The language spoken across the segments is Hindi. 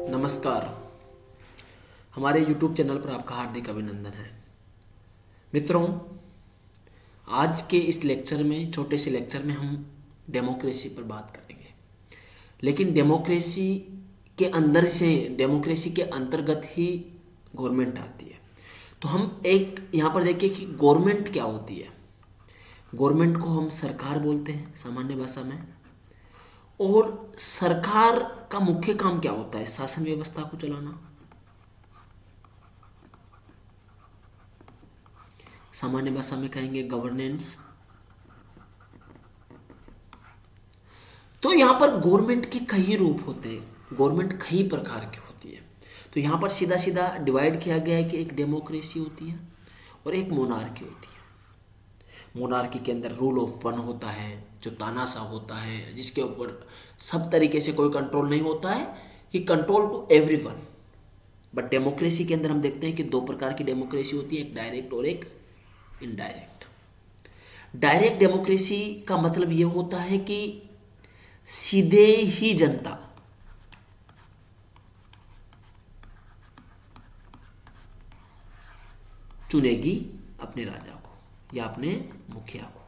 नमस्कार। हमारे YouTube चैनल पर आपका हार्दिक अभिनंदन है। मित्रों, आज के इस लेक्चर में, छोटे से लेक्चर में हम डेमोक्रेसी पर बात करेंगे। लेकिन डेमोक्रेसी के अंदर से, डेमोक्रेसी के अंतर्गत ही गवर्नमेंट आती है। तो हम एक यहाँ पर देखिए कि गवर्नमेंट क्या होती है। गवर्नमेंट को हम सरकार बोलते हैं सामान्य भाषा में। और सरकार का मुख्य काम क्या होता है? शासन व्यवस्था को चलाना। सामान्य भाषा में कहेंगे गवर्नेंस। तो यहां पर गवर्नमेंट के कई रूप होते हैं, गवर्नमेंट कई प्रकार की होती है। तो यहां पर सीधा सीधा डिवाइड किया गया है कि एक डेमोक्रेसी होती है और एक मोनार्की होती है। मोनार्की के अंदर रूल ऑफ वन होता है, जो तानाशाह होता है, जिसके ऊपर सब तरीके से कोई कंट्रोल नहीं होता है, he control to everyone. But democracy के अंदर हम देखते हैं कि दो प्रकार की डेमोक्रेसी होती है, एक डायरेक्ट और एक इनडायरेक्ट। डायरेक्ट डेमोक्रेसी का मतलब यह होता है कि सीधे ही जनता चुनेगी अपने राजा को या अपने मुखिया को।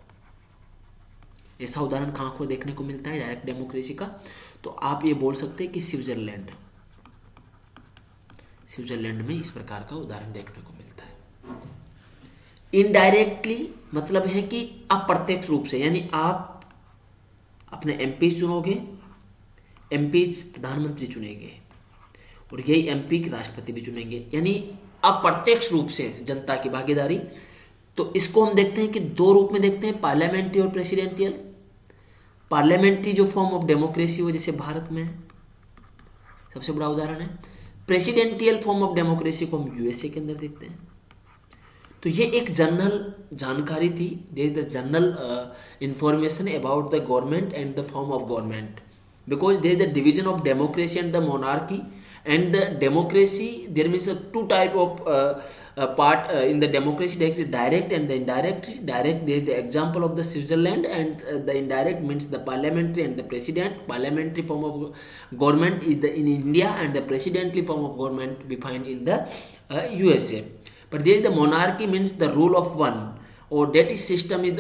ऐसा उदाहरण कहां को देखने को मिलता है डायरेक्ट डेमोक्रेसी का? तो आप ये बोल सकते हैं कि स्विट्जरलैंड में इस प्रकार का उदाहरण देखने को मिलता है। इनडायरेक्टली मतलब है कि अप्रत्यक्ष रूप से, यानी आप अपने एमपी चुनोगे, एमपी प्रधानमंत्री चुनेंगे और यही एमपी के राष्ट्रपति भी चुनेंगे, यानी अप्रत्यक्ष रूप से जनता की भागीदारी। तो इसको हम देखते हैं कि दो रूप में देखते हैं, पार्लियामेंट्री और प्रेसिडेंटियल। पार्लियामेंट्री जो फॉर्म ऑफ डेमोक्रेसी हो, जैसे भारत में सबसे बड़ा उदाहरण है। प्रेसिडेंटियल फॉर्म ऑफ डेमोक्रेसी को हम यूएसए के अंदर देखते हैं। तो ये एक जनरल जानकारी थी, there is the general information about the government and the form of government, because there is the division of democracy and the monarchy. And the democracy, there means two type of part in the democracy. There is direct and the indirect. Direct, there is the example of the Switzerland, and the indirect means the parliamentary and the president. Parliamentary form of government is the in India, and the presidential form of government we find in the USA. But there is the monarchy, means the rule of one, or that is system is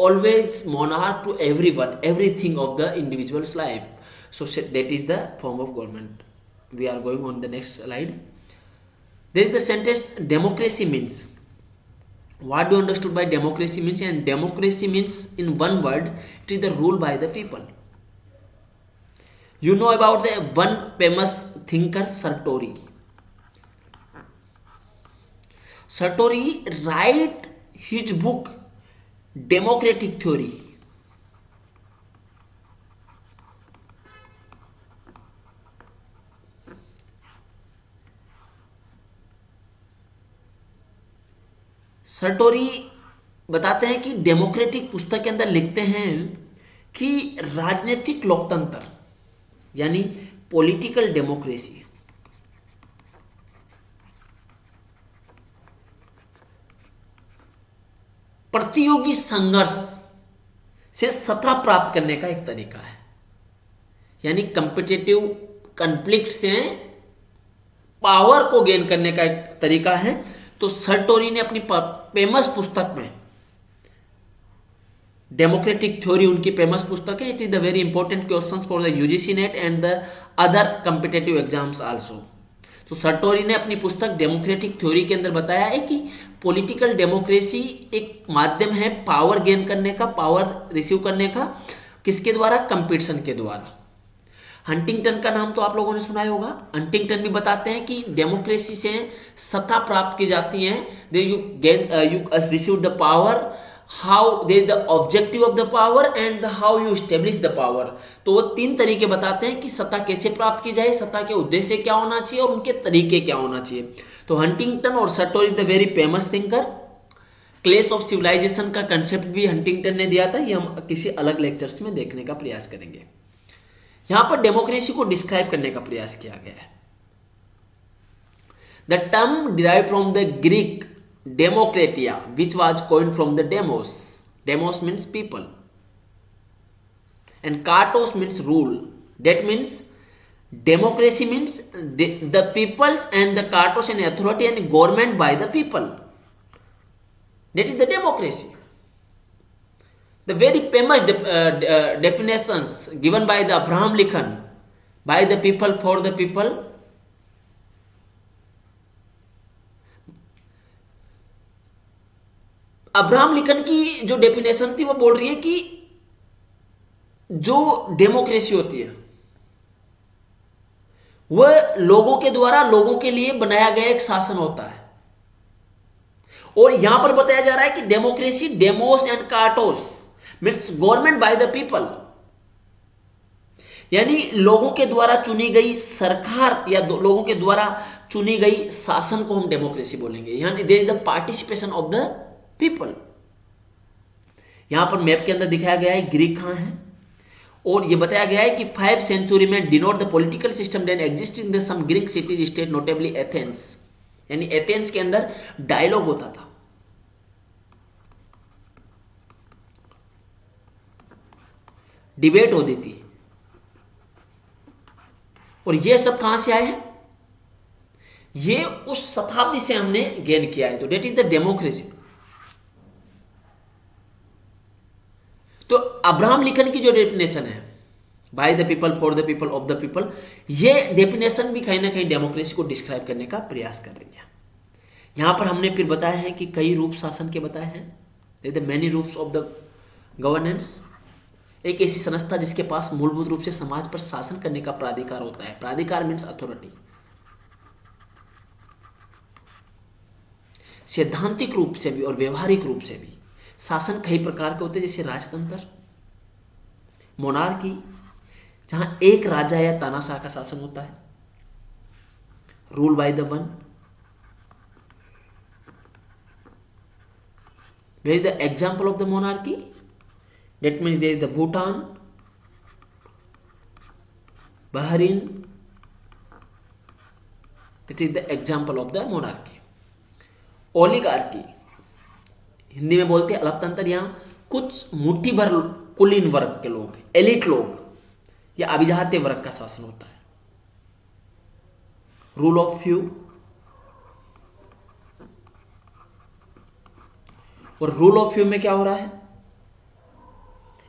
always monarch to everyone, everything of the individual's life. So that is the form of government. We are going on the next slide. There is the sentence democracy means. What do you understood by democracy means? And democracy means, in one word, it is the rule by the people. You know about the one famous thinker, Sartori. Sartori write his book Democratic Theory. सर्टोरी बताते हैं कि डेमोक्रेटिक पुस्तक के अंदर लिखते हैं कि राजनीतिक लोकतंत्र, यानी पॉलिटिकल डेमोक्रेसी, प्रतियोगी संघर्ष से सत्ता प्राप्त करने का एक तरीका है, यानी कॉम्पिटिटिव कॉन्फ्लिक्ट से पावर को गेन करने का एक तरीका है। तो सर्टोरी ने अपनी फेमस पुस्तक में, डेमोक्रेटिक थ्योरी उनकी फेमस पुस्तक है। It is the very important questions for the UGC net and the other competitive exams also. तो सर्टोरी ने अपनी पुस्तक डेमोक्रेटिक थ्योरी के अंदर बताया है कि पॉलिटिकल डेमोक्रेसी एक माध्यम है पावर गेन करने का, पावर रिसीव करने का। किसके द्वारा? कंपटीशन के द्वारा। हंटिंगटन का नाम तो आप लोगों ने सुना ही होगा। हंटिंगटन भी बताते हैं कि डेमोक्रेसी से सत्ता प्राप्त की जाती है। They you receive the power, how they the objective of the power and how you establish the power. तो वो तीन तरीके बताते हैं कि सत्ता कैसे प्राप्त की जाए, सत्ता के उद्देश्य क्या होना चाहिए और उनके तरीके क्या होना चाहिए। तो हंटिंगटन और सर्टोरी द वेरी फेमस थिंकर। क्लेश ऑफ सिविलाइजेशन का कंसेप्ट भी हंटिंगटन ने दिया था, ये हम किसी अलग लेक्चर्स में देखने का प्रयास करेंगे। यहां पर डेमोक्रेसी को डिस्क्राइब करने का प्रयास किया गया है। The term derive from the Greek demokratia, which was coined from the demos. Demos means people and katos means rule. That means democracy means the peoples and the kratos and authority and government by the people, that is the democracy. The very famous definitions given by the Abraham Lincoln, by the people for the people. Abraham Lincoln की जो डेफिनेशन थी वो बोल रही है कि जो डेमोक्रेसी होती है वह लोगों के द्वारा लोगों के लिए बनाया गया एक शासन होता है. और यहां पर बताया जा रहा है कि democracy, demos and kratos means government by the people, यानी लोगों के द्वारा चुनी गई सरकार या लोगों के द्वारा चुनी गई शासन को हम डेमोक्रेसी बोलेंगे. यानी there is the participation of the people. यहां पर मैप के अंदर दिखाया गया है ग्रीक कहां है, और यह बताया गया है कि 5th सेंचुरी में denote the political system then existing the some Greek cities state notably Athens. यानी एथेंस के अंदर डायलॉग होता था, डिबेट होती थी. और यह सब कहां से आए हैं? ये उस शताब्दी से हमने गेन किया है. तो डेट इज द डेमोक्रेसी. तो अब्राहम लिंकन की जो डेफिनेशन है bye the people for the people of the people, ये डेफिनेशन भी कहीं ना कहीं डेमोक्रेसी को डिस्क्राइब करने का प्रयास कर रही है. यहां पर हमने फिर बताया है कि कई रूप शासन के बताए हैं, द मेनी रूप्स ऑफ द गवर्नेंस. एक ऐसी संस्था जिसके पास मूलभूत रूप से समाज पर शासन करने का प्राधिकार होता है. प्राधिकार मीन्स अथॉरिटी. सैद्धांतिक रूप से भी और व्यवहारिक रूप से भी शासन कई प्रकार के होते हैं, जैसे राजतंत्र, मोनार्की जहां एक राजा या तानाशाह का शासन होता है, rule by the one. Where is the example of the monarchy? That means there is the Bhutan, Bahrain. It is the example of the monarchy. Oligarchy, Hindi में बोलते हैं अल्पतंत्र. यहाँ कुछ मुट्ठी भर कुलीन वर्ग के लोग, एलिट लोग या अभिजात्य वर्ग का शासन होता है. Rule of few. और रूल ऑफ फ्यू में क्या हो रहा है?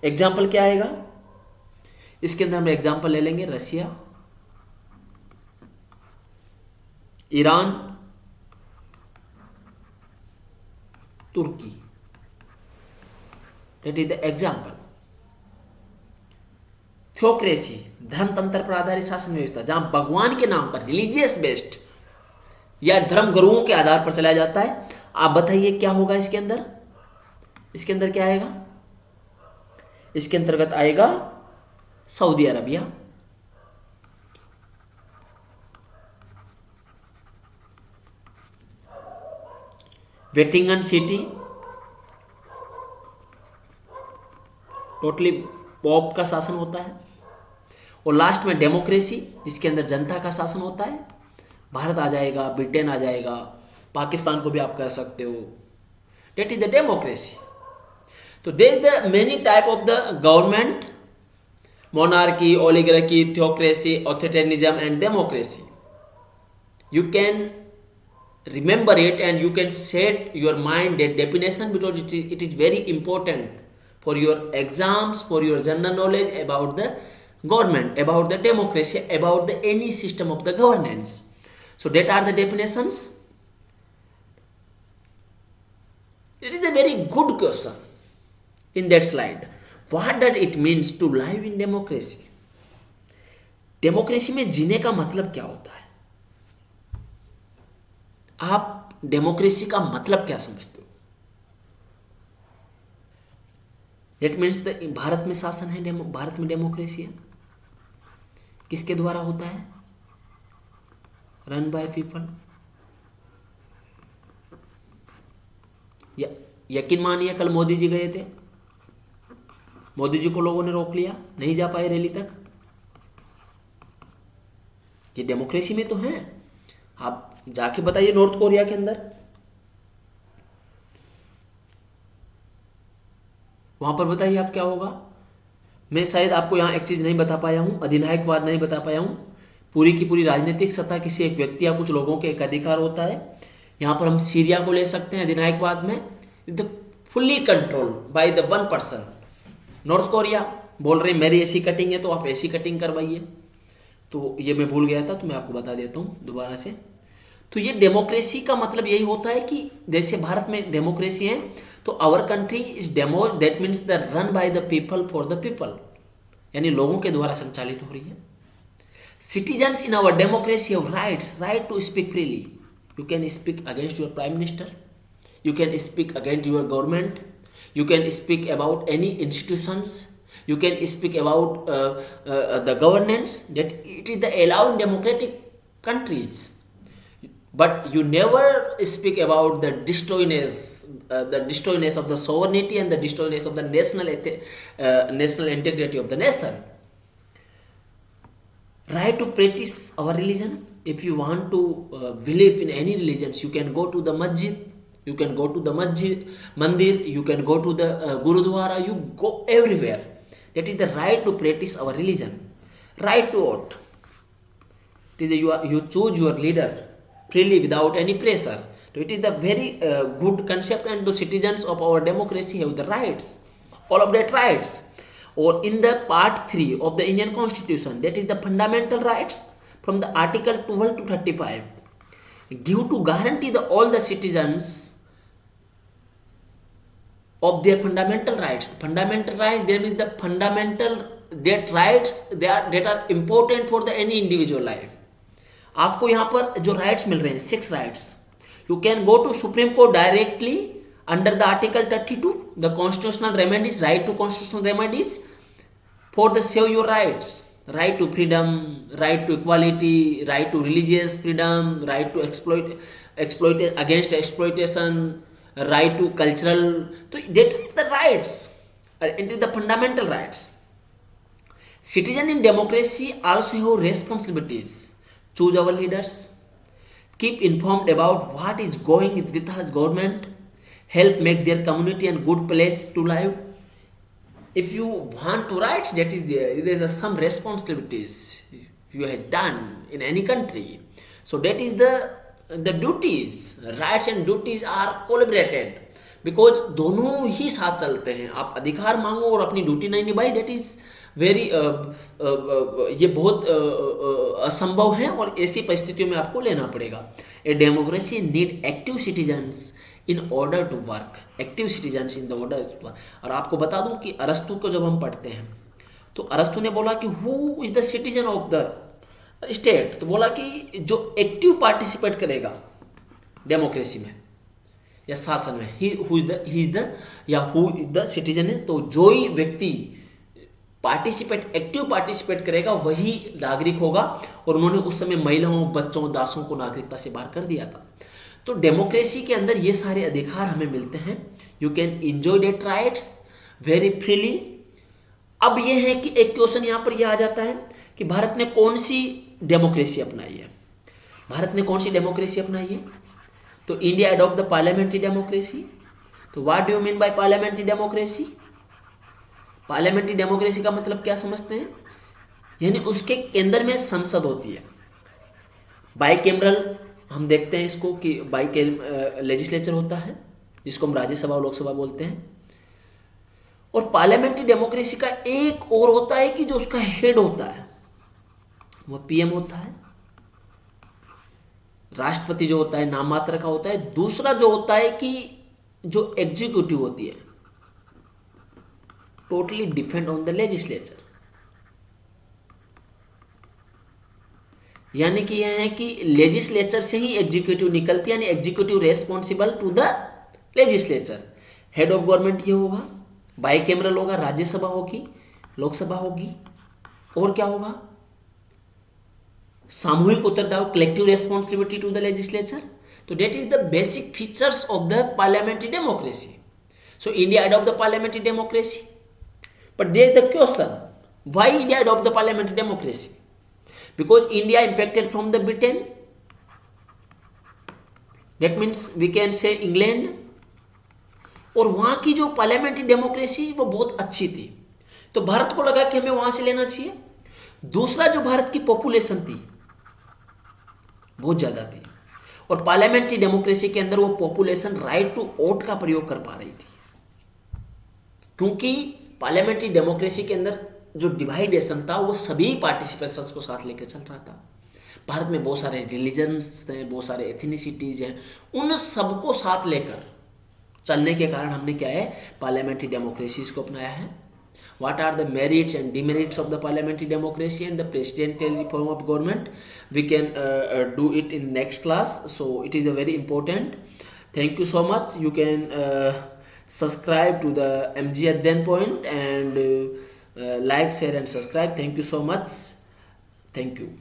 एग्जाम्पल क्या आएगा इसके अंदर? हम एग्जाम्पल ले लेंगे रशिया, ईरान, तुर्की. That is the example. Theocracy, धर्मतंत्र पर आधारित शासन व्यवस्था, जहां भगवान के नाम पर रिलीजियस बेस्ड या धर्म गुरुओं के आधार पर चलाया जाता है. आप बताइए क्या होगा इसके अंदर? इसके अंदर क्या आएगा? इसके अंतर्गत आएगा Saudi Arabia, Vatican City, totally pope का शासन होता है. और लास्ट में डेमोक्रेसी, जिसके अंदर जनता का शासन होता है. भारत आ जाएगा, ब्रिटेन आ जाएगा, पाकिस्तान को भी आप कह सकते हो. That is the democracy. तो there is the many type of the government, monarchy, oligarchy, theocracy, authoritarianism and democracy. You can remember it and you can set your mind that definition because it is very important for your exams, for your general knowledge about the government, about the democracy, about the any system of the governance. So that are the definitions. It is a very good question in that slide. What does it means to live in democracy? Democracy में जीने का मतलब क्या होता है? आप डेमोक्रेसी का मतलब क्या समझते हो? That means भारत में शासन है, भारत में डेमोक्रेसी है. किसके द्वारा होता है? Run by people. यकीन मानिए कल मोदी जी गए थे, मोदी जी को लोगों ने रोक लिया, नहीं जा पाए रैली तक. ये डेमोक्रेसी में तो है. आप जाके बताइए नॉर्थ कोरिया के अंदर, वहां पर बताइए आप क्या होगा. मैं शायद आपको यहां एक चीज नहीं बता पाया हूं, अधिनायकवाद नहीं बता पाया हूं. पूरी की पूरी राजनीतिक सत्ता किसी एक व्यक्ति या कुछ लोगों के एक अधिकार होता है। यहाँ पर हम सीरिया को ले सकते हैं अधिनायकवाद में, the fully control by the one person. North Korea बोल रहे मेरी ऐसी कटिंग है तो आप ऐसी कटिंग करवाइए। तो ये मैं भूल गया था, तो मैं आपको बता देता हूँ दोबारा से। तो ये डेमोक्रेसी का मतलब यही होता है कि जैसे भारत में डेमोक्रेसी है तो our country is demo, that means the run by the people for the people, यानी लोगों के द्वारा संचालित हो रही है। Citizens in our democracy have rights, right to speak freely. You can speak against your prime minister. You can speak against your government. You can speak about any institutions. You can speak about the governance. That it is the allowed democratic countries. But you never speak about the destroyness of the sovereignty and the destroyness of the national integrity of the nation. Right to practice our religion. If you want to believe in any religions, you can go to the masjid, you can go to the mandir, you can go to the gurudwara, you go everywhere. That is the right to practice our religion. Right to vote. It is you choose your leader freely without any pressure. So it is the very good concept, and the citizens of our democracy have the rights, all of that rights. Or in the part 3 of the Indian Constitution, that is the fundamental rights from the article 12 to 35, give to guarantee all the citizens of their fundamental rights. Fundamental rights, there is the fundamental that rights that are important for the any individual life. आपको यहाँ पर जो rights मिल रहे हैं 6 rights. You can go to Supreme Court directly under the article 32, the constitutional remedies, right to constitutional remedies for the save your rights. Right to freedom, right to equality, right to religious freedom, right to exploit against exploitation, right to cultural. So that is the rights. It is the fundamental rights. Citizen in democracy also have responsibilities. Choose our leaders, keep informed about what is going with us government, help make their community a good place to live. If you want to rights, that is there is some responsibilities you have done in any country. So that is the duties. Rights and duties are collaborated, because दोनों ही साथ चलते हैं. आप अधिकार मांगो और अपनी ड्यूटी नहीं निभाई, that is वेरी ये बहुत असंभव है और ऐसी परिस्थितियों में आपको लेना पड़ेगा. A democracy need active citizens in order to work. Active citizens in the order to work. और आपको बता दूं कि अरस्तु को जब हम पढ़ते हैं तो अरस्तु ने बोला कि who is the citizen of the state, तो बोला कि जो एक्टिव पार्टिसिपेट करेगा डेमोक्रेसी में या शासन में, ही इज द सिटीजन है. तो जो ही व्यक्ति एक्टिव पार्टिसिपेट करेगा वही नागरिक होगा. और उन्होंने उस समय महिलाओं, बच्चों, दासों को नागरिकता से बाहर कर दिया था. तो डेमोक्रेसी के अंदर ये सारे अधिकार हमें मिलते हैं. You can enjoy that rights very freely. अब ये है कि एक क्वेश्चन यहाँ पर यह आ जाता है कि भारत ने कौन सी डेमोक्रेसी अपनाई है. भारत ने कौन सी डेमोक्रेसी अपनाई है? तो India adopt the parliamentary democracy. तो what do you mean by parliamentary democracy? Parliamentary democracy का मतलब क्या समझते हैं? यानी उसके केंद्र में संसद होती है. बाइकैमरल हम देखते हैं इसको कि लेजिस्लेचर होता है जिसको हम राज्यसभा और लोकसभा बोलते हैं. और पार्लियामेंट्री डेमोक्रेसी का एक और होता है कि जो उसका हेड होता है वो पीएम होता है. राष्ट्रपति जो होता है नाम मात्र का होता है. दूसरा जो होता है कि जो एग्जीक्यूटिव होती है totally depend on the legislature. यानी कि यह है कि लेजिस्लेचर से ही एग्जीक्यूटिव निकलती है, यानी executive responsible to the legislature. Head of government ये होगा, बाइकैमरल होगा, राज्यसभा होगी, लोकसभा होगी. और क्या होगा? सामूहिक उत्तरदायित्व, collective responsibility to the legislature. तो that is the basic features of the parliamentary democracy. So India adopt the parliamentary democracy. But there is the question, why India adopt the parliamentary democracy? Because India impacted from the Britain. That means we can say England. और वहाँ की जो पार्लियामेंट्री डेमोक्रेसी वो बहुत अच्छी थी, तो भारत को लगा कि हमें वहाँ से लेना चाहिए. दूसरा जो भारत की पॉपुलेशन थी बहुत ज़्यादा थी। और पार्लियामेंट्री डेमोक्रेसी के अंदर वो पॉपुलेशन राइट टू वोट का प्रयोग कर पा रही थी, क्योंकि पार्लियामेंट्री डेमोक्रेसी के अंदर जो डिवाइडेशन था वो सभी पार्टिसिपेशंस को साथ लेकर चल रहा था। भारत में बहुत सारे रिलीजन्स हैं, बहुत सारे एथनिसिटीज हैं, उन सबको साथ लेकर चलने के कारण हमने क्या है, पार्लियामेंट्री डेमोक्रेसी को अपनाया है। What are the merits and demerits of the parliamentary democracy and the presidential reform of government? We can do it in next class. So it is a very important. Thank you so much. You can subscribe to the MG at then point and like, share and subscribe. Thank you so much. Thank you.